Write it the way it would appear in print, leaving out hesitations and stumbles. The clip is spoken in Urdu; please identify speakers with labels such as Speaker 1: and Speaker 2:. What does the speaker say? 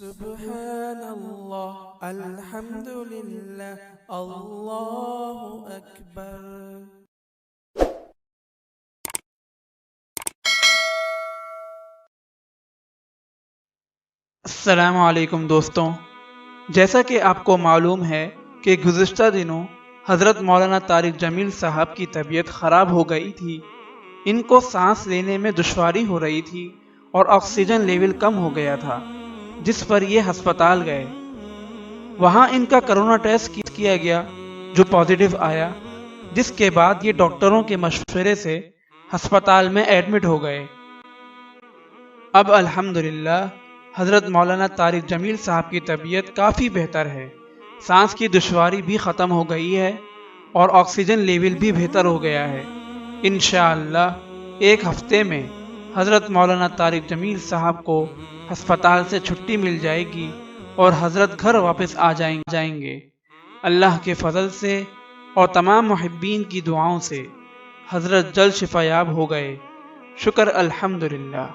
Speaker 1: سبحان اللہ الحمد للہ اللہ اکبر۔
Speaker 2: السلام علیکم دوستوں، جیسا کہ آپ کو معلوم ہے کہ گزشتہ دنوں حضرت مولانا طارق جمیل صاحب کی طبیعت خراب ہو گئی تھی۔ ان کو سانس لینے میں دشواری ہو رہی تھی اور آکسیجن لیول کم ہو گیا تھا، جس پر یہ ہسپتال گئے۔ وہاں ان کا کرونا ٹیسٹ کیا گیا جو پازیٹیو آیا، جس کے بعد یہ ڈاکٹروں کے مشورے سے ہسپتال میں ایڈمٹ ہو گئے۔ اب الحمدللہ حضرت مولانا طارق جمیل صاحب کی طبیعت کافی بہتر ہے، سانس کی دشواری بھی ختم ہو گئی ہے اور آکسیجن لیول بھی بہتر ہو گیا ہے۔ انشاءاللہ ایک ہفتے میں حضرت مولانا طارق جمیل صاحب کو ہسپتال سے چھٹی مل جائے گی اور حضرت گھر واپس آ جائیں گے۔ اللہ کے فضل سے اور تمام محبین کی دعاؤں سے حضرت جلد شفا یاب ہو گئے۔ شکر الحمدللہ۔